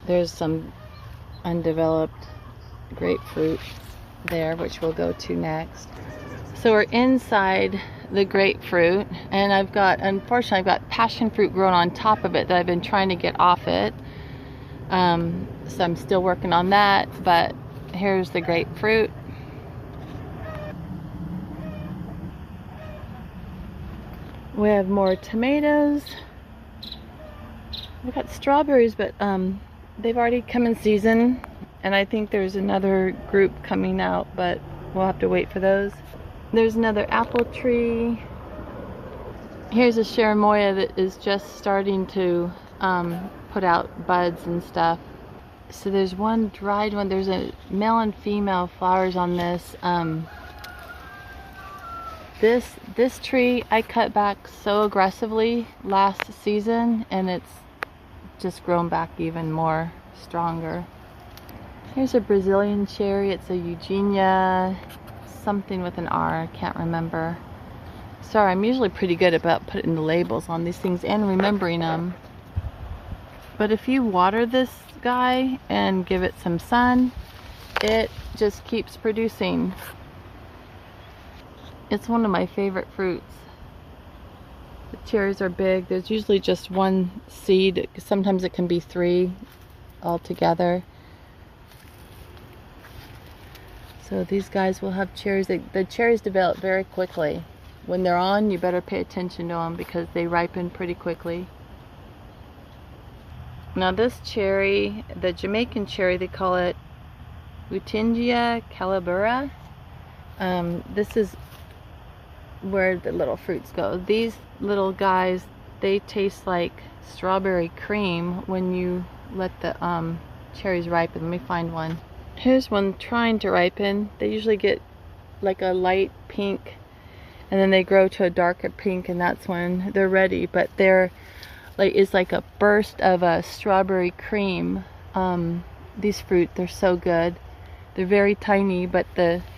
There's some undeveloped grapefruit there, which we'll go to next. So we're inside the grapefruit, and unfortunately I've got passion fruit growing on top of it that I've been trying to get off it. So I'm still working on that, but here's the grapefruit. We have more tomatoes. We've got strawberries, but they've already come in season, and I think there's another group coming out, but we'll have to wait for those. There's another apple tree. Here's a cherimoya that is just starting to put out buds and stuff. So there's one dried one. There's a male and female flowers on this. This tree I cut back so aggressively last season, and it's just grown back even more stronger. Here's a Brazilian cherry. It's a Eugenia something with an R. I can't remember. Sorry, I'm usually pretty good about putting the labels on these things and remembering them. But if you water this guy and give it some sun, it just keeps producing. It's one of my favorite fruits. The cherries are big. There's usually just one seed. Sometimes it can be 3 all together. So these guys will have cherries. The cherries develop very quickly. When they're on, you better pay attention to them because they ripen pretty quickly. Now this cherry, the Jamaican cherry, they call it Boutingia calibura. This is where the little fruits go. These little guys, they taste like strawberry cream when you let the cherries ripen. Let me find one. Here's one trying to ripen. They usually get like a light pink, and then they grow to a darker pink, and that's when they're ready. But they're like, it's like a burst of a strawberry cream. These fruit, they're so good. They're very tiny, but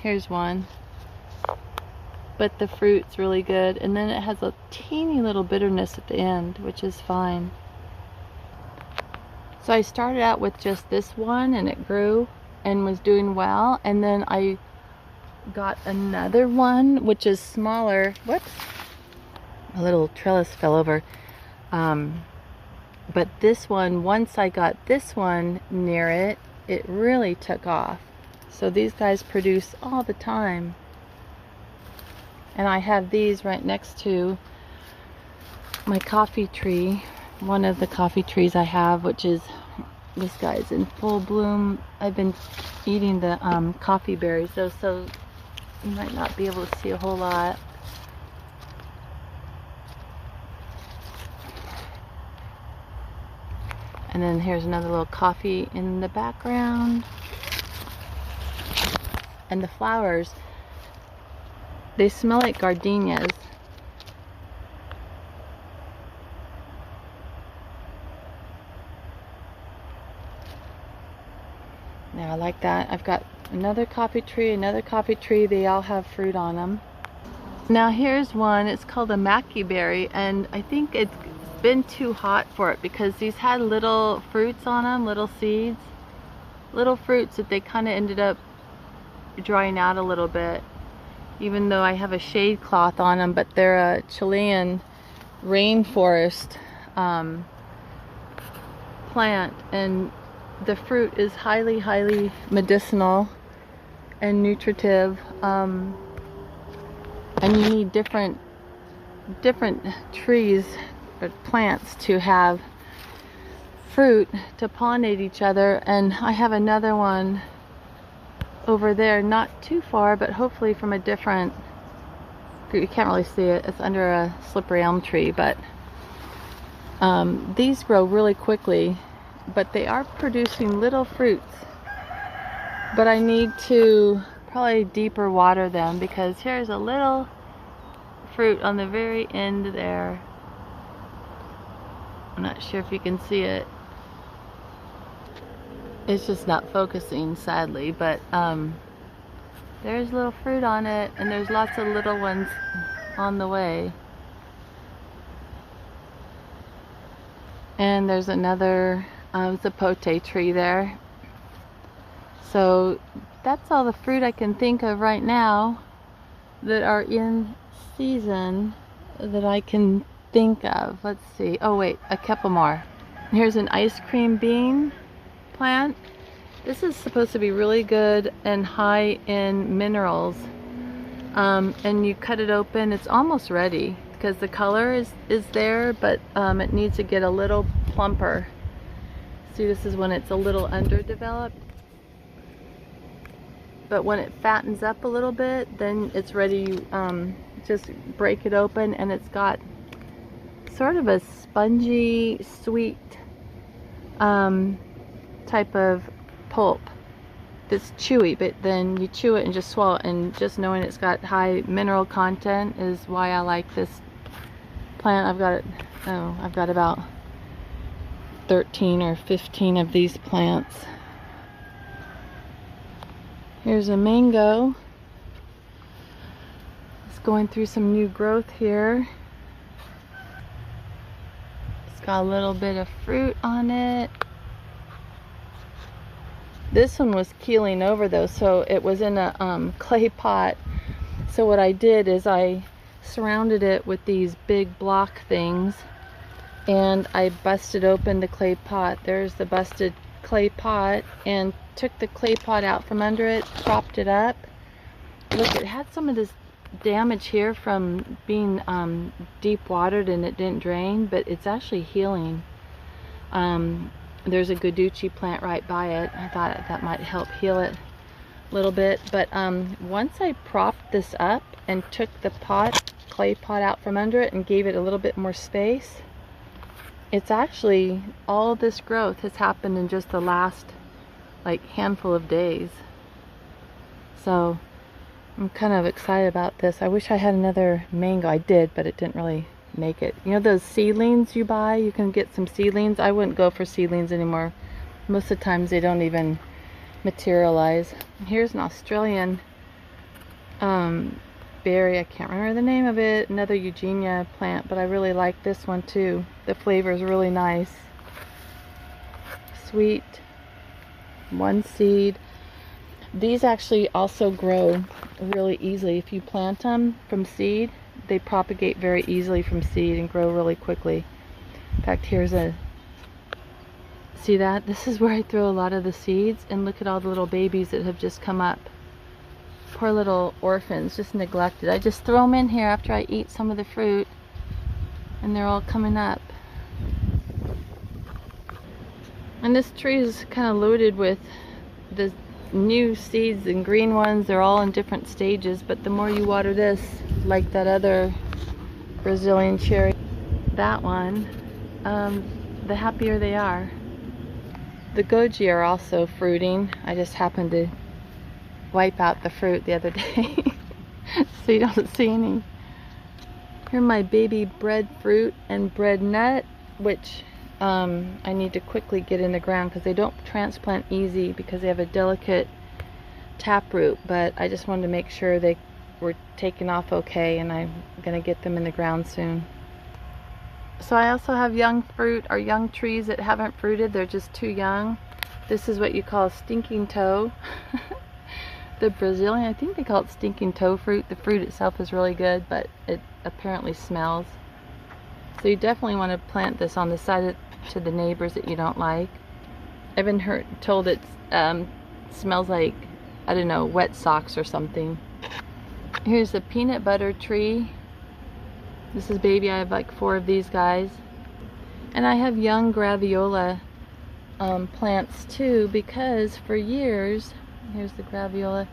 here's one. But the fruit's really good, and then it has a teeny little bitterness at the end, which is fine. So I started out with just this one, and it grew and was doing well, and then I got another one which is smaller. Whoops, a little trellis fell over. But this one, once I got this one near it, it really took off. So these guys produce all the time. And I have these right next to my coffee tree. One of the coffee trees I have, which is, this guy's in full bloom. I've been eating the coffee berries, though, so you might not be able to see a whole lot. And then here's another little coffee in the background. And the flowers, they smell like gardenias. Now I like that. I've got another coffee tree, they all have fruit on them. Now here's one, it's called a maki berry, and I think it's been too hot for it because these had little fruits on them, little seeds, little fruits that they kind of ended up drying out a little bit, even though I have a shade cloth on them. But they're a Chilean rainforest plant, and the fruit is highly medicinal and nutritive, and you need different trees or plants to have fruit to pollinate each other. And I have another one over there, not too far, but hopefully from a different group. You can't really see it, it's under a slippery elm tree, but these grow really quickly, but they are producing little fruits. But I need to probably deeper water them, because here's a little fruit on the very end there. I'm not sure if you can see it. It's just not focusing, sadly, but there's little fruit on it, and there's lots of little ones on the way. And there's another zapote tree there. So that's all the fruit I can think of right now that are in season that I can think of. Let's see. Oh wait, a couple more. Here's an ice cream bean plant. This is supposed to be really good and high in minerals. And you cut it open, it's almost ready because the color is there, but it needs to get a little plumper. See, this is when it's a little underdeveloped. But when it fattens up a little bit, then it's ready. Just break it open, and it's got sort of a spongy, sweet type of pulp. It's chewy, but then you chew it and just swallow it, and just knowing it's got high mineral content is why I like this plant. I've got about 13 or 15 of these plants. Here's a mango. It's going through some new growth here. It's got a little bit of fruit on it. This one was keeling over though, so it was in a clay pot. So what I did is I surrounded it with these big block things, and I busted open the clay pot. There's the busted clay pot, and took the clay pot out from under it, propped it up. Look, it had some of this damage here from being deep watered and it didn't drain, but it's actually healing. There's a Guducci plant right by it. I thought that might help heal it a little bit. But once I propped this up and took the clay pot out from under it and gave it a little bit more space, it's actually, all this growth has happened in just the last like handful of days. So I'm kind of excited about this. I wish I had another mango. I did, but it didn't really make it. You know those seedlings you buy? You can get some seedlings. I wouldn't go for seedlings anymore. Most of the times they don't even materialize. Here's an Australian berry. I can't remember the name of it. Another Eugenia plant, but I really like this one too. The flavor is really nice. Sweet. One seed. These actually also grow really easily. If you plant them from seed, they propagate very easily from seed and grow really quickly. In fact, here's a, see that? This is where I throw a lot of the seeds, and look at all the little babies that have just come up. Poor little orphans, just neglected. I just throw them in here after I eat some of the fruit, and they're all coming up. And this tree is kind of loaded with the new seeds and green ones. They're all in different stages, but the more you water this, like that other Brazilian cherry, that one, the happier they are. The goji are also fruiting. I just happened to wipe out the fruit the other day so you don't see any. Here are my baby breadfruit and bread nut, which I need to quickly get in the ground because they don't transplant easy because they have a delicate taproot, but I just wanted to make sure they were taken off okay, and I'm gonna get them in the ground soon. So I also have young fruit, or young trees that haven't fruited. They're just too young. This is what you call a stinking toe. The Brazilian, I think they call it stinking toe fruit. The fruit itself is really good, but it apparently smells. So you definitely want to plant this on the side to the neighbors that you don't like. I've been told it smells like, I don't know, wet socks or something. Here's a peanut butter tree. This is baby. I have like 4 of these guys. And I have young graviola plants too, because for years, here's the graviola.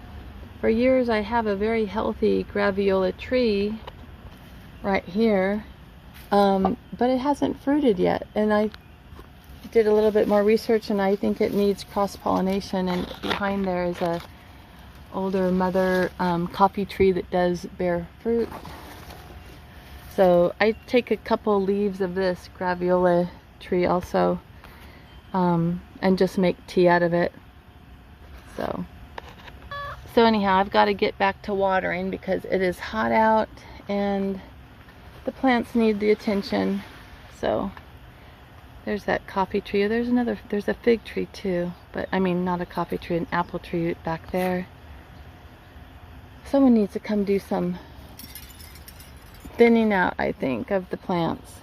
For years I have a very healthy graviola tree right here. But it hasn't fruited yet, and I did a little bit more research, and I think it needs cross-pollination, and behind there is a older mother coffee tree that does bear fruit. So I take a couple leaves of this graviola tree also, and just make tea out of it. So anyhow, I've got to get back to watering because it is hot out and the plants need the attention. So There's that coffee tree. There's a fig tree too, but I mean not a coffee tree, an apple tree back there. Someone needs to come do some thinning out, I think, of the plants.